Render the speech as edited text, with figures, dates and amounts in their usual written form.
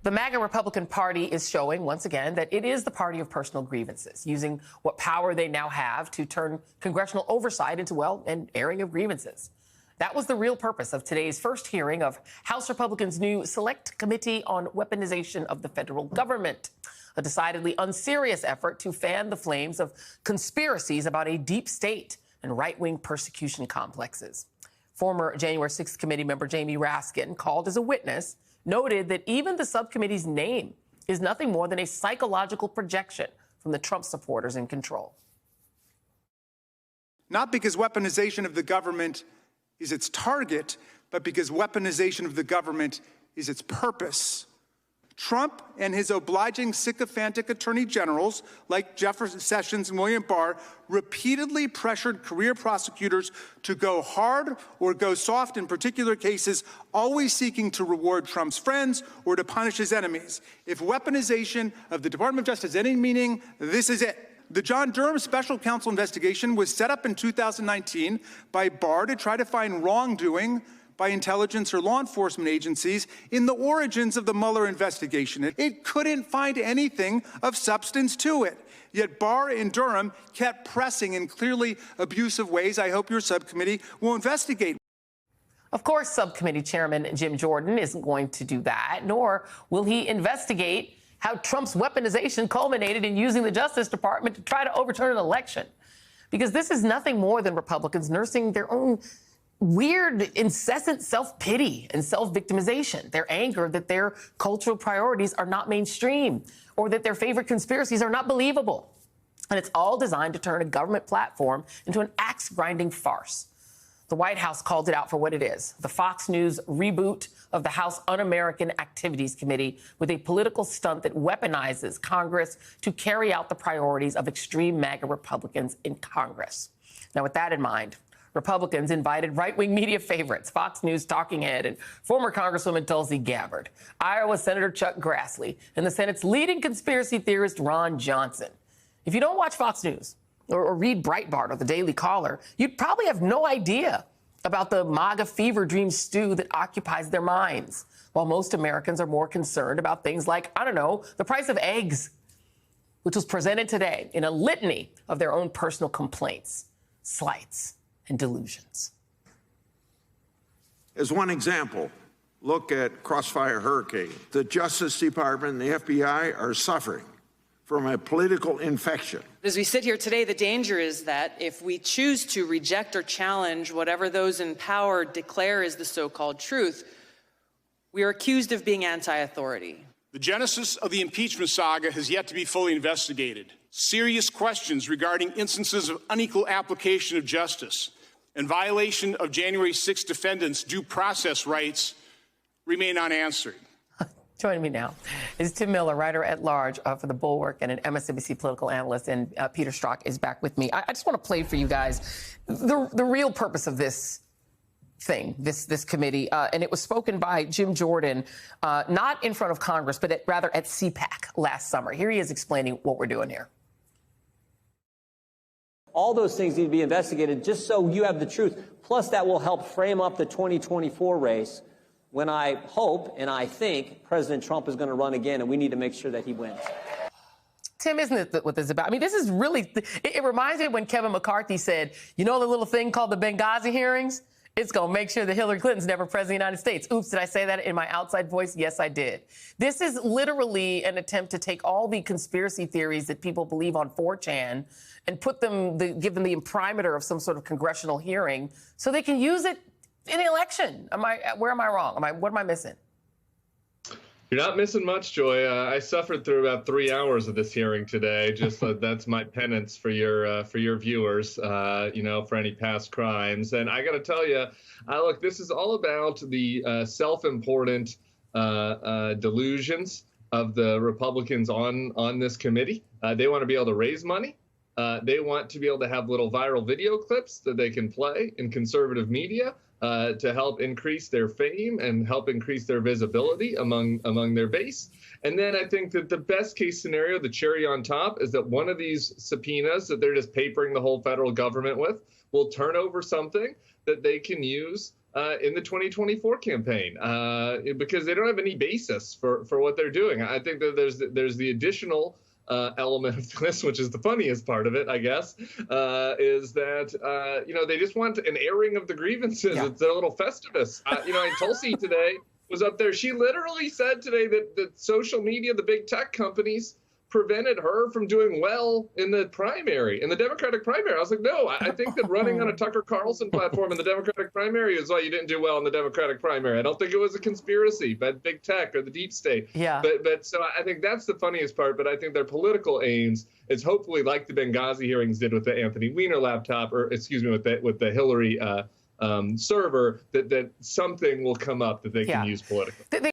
The MAGA Republican Party is showing, once again, that it is the party of personal grievances, using what power they now have to turn congressional oversight into, well, an airing of grievances. That was the real purpose of today's first hearing of House Republicans' new Select Committee on Weaponization of the Federal Government, a decidedly unserious effort to fan the flames of conspiracies about a deep state and right-wing persecution complexes. Former January 6th committee member Jamie Raskin, called as a witness, noted that even the subcommittee's name is nothing more than a psychological projection from the Trump supporters in control. Not because weaponization of the government is its target, but because weaponization of the government is its purpose. Trump and his obliging sycophantic attorney generals, like Jeff Sessions and William Barr, repeatedly pressured career prosecutors to go hard or go soft in particular cases, always seeking to reward Trump's friends or to punish his enemies. If weaponization of the Department of Justice has any meaning, this is it. The John Durham special counsel investigation was set up in 2019 by Barr to try to find wrongdoing by intelligence or law enforcement agencies in the origins of the Mueller investigation. It couldn't find anything of substance to it. Yet Barr and Durham kept pressing in clearly abusive ways. I hope your subcommittee will investigate. Of course, subcommittee chairman Jim Jordan isn't going to do that, nor will he investigate how Trump's weaponization culminated in using the Justice Department to try to overturn an election. Because this is nothing more than Republicans nursing their own weird, incessant self-pity and self-victimization, their anger that their cultural priorities are not mainstream or that their favorite conspiracies are not believable. And it's all designed to turn a government platform into an axe-grinding farce. The White House called it out for what it is, the Fox News reboot of the House Un-American Activities Committee with a political stunt that weaponizes Congress to carry out the priorities of extreme MAGA Republicans in Congress. Now, with that in mind, Republicans invited right-wing media favorites, Fox News talking head and former Congresswoman Tulsi Gabbard, Iowa Senator Chuck Grassley, and the Senate's leading conspiracy theorist Ron Johnson. If you don't watch Fox News or read Breitbart or the Daily Caller, you'd probably have no idea about the MAGA fever dream stew that occupies their minds, while most Americans are more concerned about things like, I don't know, the price of eggs, which was presented today in a litany of their own personal complaints, slights, and delusions. As one example, look at Crossfire Hurricane. The Justice Department and the FBI are suffering from a political infection. As we sit here today, the danger is that if we choose to reject or challenge whatever those in power declare is the so-called truth, we are accused of being anti-authority. The genesis of the impeachment saga has yet to be fully investigated. Serious questions regarding instances of unequal application of justice and violation of January 6 defendants' due process rights remain unanswered. Joining me now is Tim Miller, writer-at-large for The Bulwark and an MSNBC political analyst, and Peter Strzok is back with me. I just want to play for you guys the real purpose of this thing, this committee, and it was spoken by Jim Jordan, not in front of Congress, but rather at CPAC last summer. Here he is explaining what we're doing here. All those things need to be investigated just so you have the truth. Plus, that will help frame up the 2024 race when I hope and I think President Trump is going to run again, and we need to make sure that he wins. Tim, isn't it what this is about? I mean, this is really, it reminds me of when Kevin McCarthy said, you know the little thing called the Benghazi hearings? It's going to make sure that Hillary Clinton's never president of the United States. Oops, did I say that in my outside voice? Yes, I did. This is literally an attempt to take all the conspiracy theories that people believe on 4chan and put them, give them the imprimatur of some sort of congressional hearing so they can use it in the election. Where am I wrong? What am I missing? You're not missing much, Joy. I suffered through about 3 hours of this hearing today. Just that's my penance for your viewers, for any past crimes. And I got to tell you, look, this is all about the self-important delusions of the Republicans on this committee. They want to be able to raise money. They want to be able to have little viral video clips that they can play in conservative media to help increase their fame and help increase their visibility among their base. And then I think that the best case scenario, the cherry on top, is that one of these subpoenas that they're just papering the whole federal government with will turn over something that they can use in the 2024 campaign because they don't have any basis for what they're doing. I think that there's the additional element of this, which is the funniest part of it, I guess, is that, they just want an airing of the grievances. Yeah. It's a little Festivus. Tulsi today was up there. She literally said today that social media, the big tech companies, prevented her from doing well in the Democratic primary. I was like, no, I think that running on a Tucker Carlson platform in the Democratic primary is why you didn't do well in the Democratic primary. I don't think it was a conspiracy by big tech or the deep state. Yeah. But so I think that's the funniest part. But I think their political aims is hopefully like the Benghazi hearings did with the Anthony Weiner laptop, or excuse me, with the Hillary server, that something will come up that they can use politically.